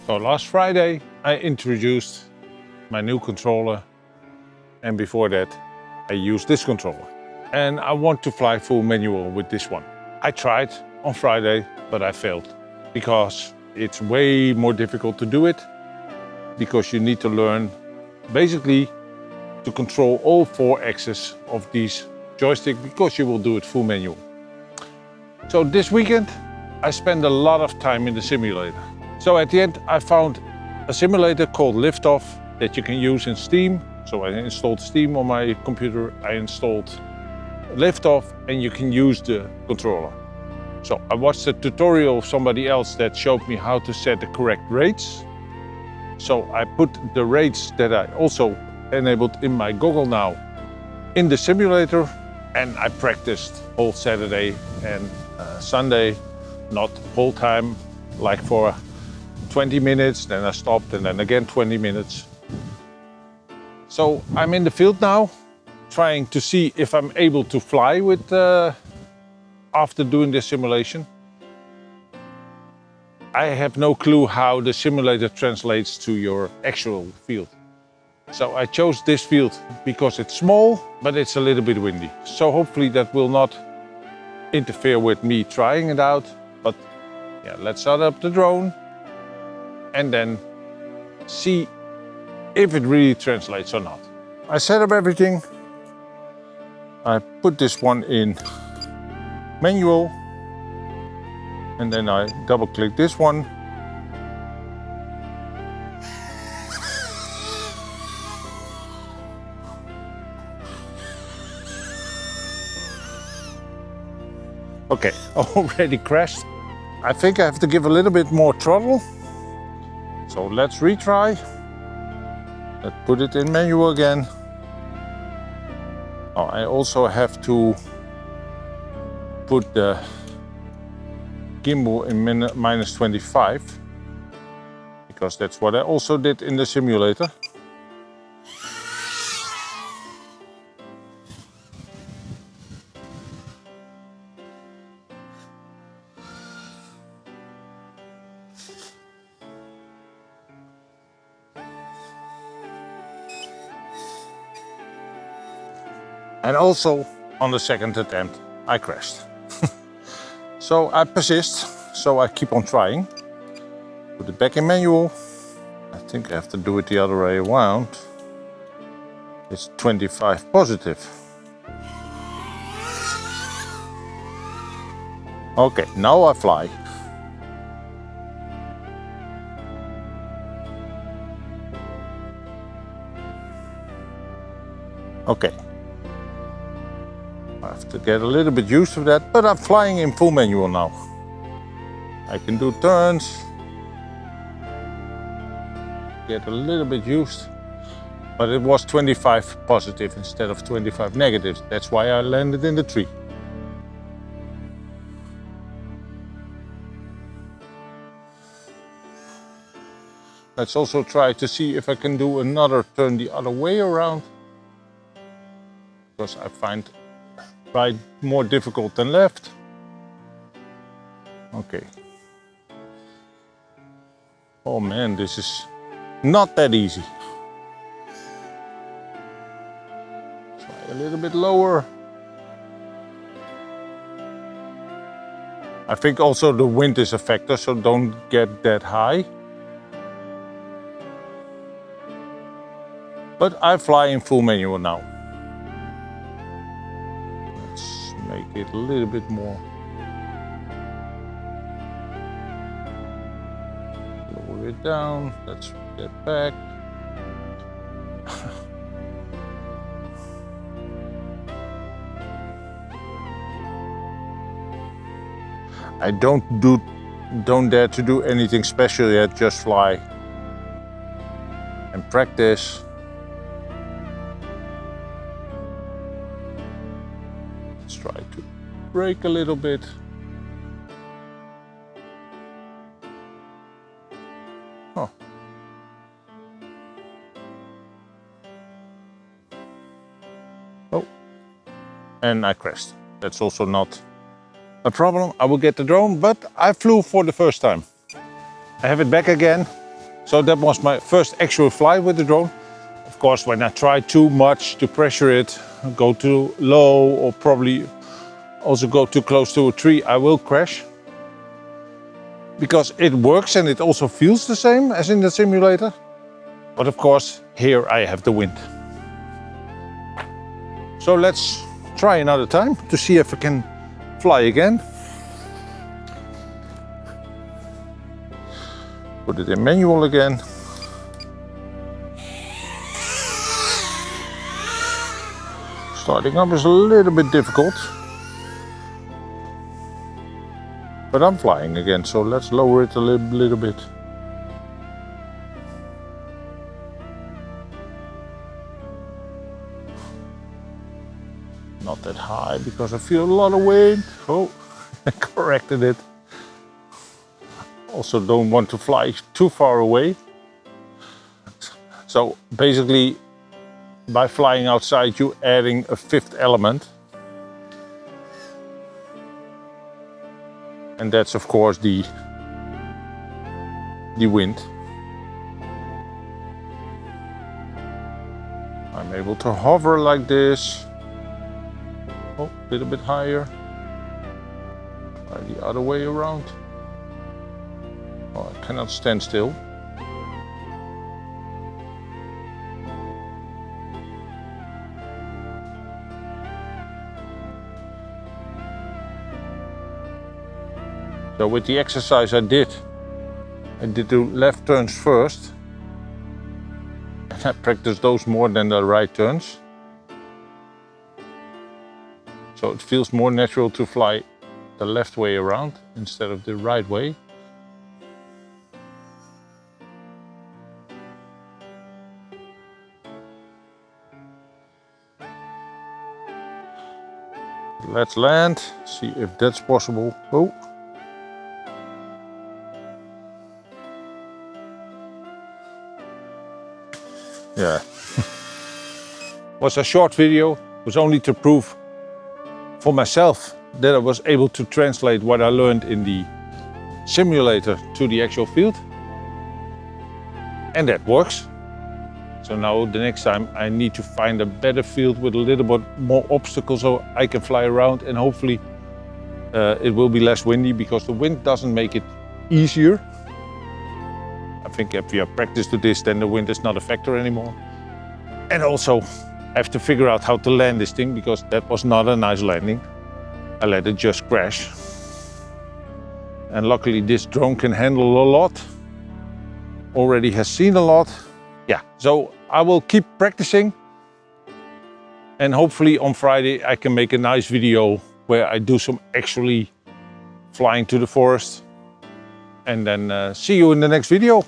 So last Friday I introduced my new controller, and before that I used this controller. And I want to fly full manual with this one. I tried on Friday, but I failed because it's way more difficult to do it, because you need to learn basically to control all 4 axes of these joystick, because you will do it full manual. So this weekend I spent a lot of time in the simulator. So at the end I found a simulator called Liftoff that you can use in Steam. So I installed Steam on my computer, I installed Liftoff, and you can use the controller. So I watched a tutorial of somebody else that showed me how to set the correct rates. So I put the rates that I also enabled in my goggle now in the simulator, and I practiced all Saturday and Sunday, not whole time, like for 20 minutes, then I stopped, and then again 20 minutes. So I'm in the field now, trying to see if I'm able to fly with after doing this simulation. I have no clue how the simulator translates to your actual field. So I chose this field because it's small, but it's a little bit windy. So hopefully that will not interfere with me trying it out. But yeah, let's start up the drone and then see if it really translates or not. I set up everything. I put this one in manual, and then I double click this one. Okay, already crashed. I think I have to give a little bit more throttle. So let's retry. Let's put it in manual again. Oh, I also have to put the gimbal in minus 25, because that's what I also did in the simulator. And also on the second attempt I crashed. So I persist, so I keep on trying. Put it back in manual. I think I have to do it the other way around. It's 25 positive. Okay, now I fly. Okay. I have to get a little bit used to that, but I'm flying in full manual now. I can do turns, get a little bit used, but it was 25 positive instead of 25 negative. That's why I landed in the tree. Let's also try to see if I can do another turn the other way around, because I find right more difficult than left. Okay. Oh man, this is not that easy. Try a little bit lower. I think also the wind is a factor, so don't get that high. But I fly in full manual now. Make it a little bit more. Lower it down. Let's get back. I don't dare to do anything special yet. Just fly and practice. Try to brake a little bit. Oh. Oh. And I crashed. That's also not a problem. I will get the drone, but I flew for the first time. I have it back again. So that was my first actual flight with the drone. Of course, when I try too much to pressure it, go too low or probably also go too close to a tree, I will crash. Because it works and it also feels the same as in the simulator. But of course, here I have the wind. So let's try another time to see if I can fly again. Put it in manual again. Starting up is a little bit difficult. But I'm flying again, so let's lower it a little bit. Not that high because I feel a lot of wind. Oh, I corrected it. Also don't want to fly too far away. So basically, by flying outside, you're adding a fifth element. And that's of course the wind. I'm able to hover like this. Oh, a little bit higher. Try the other way around. Oh, I cannot stand still. So with the exercise I did the left turns first. And I practiced those more than the right turns. So it feels more natural to fly the left way around instead of the right way. Let's land, see if that's possible. Oh. Yeah. Was a short video, was only to prove for myself that I was able to translate what I learned in the simulator to the actual field. And that works. So now the next time I need to find a better field with a little bit more obstacles so I can fly around, and hopefully it will be less windy because the wind doesn't make it easier. I think if you have practice to this, then the wind is not a factor anymore. And also I have to figure out how to land this thing because that was not a nice landing. I let it just crash. And luckily this drone can handle a lot. Already has seen a lot. Yeah, so I will keep practicing. And hopefully on Friday I can make a nice video where I do some actually flying to the forest. And then see you in the next video.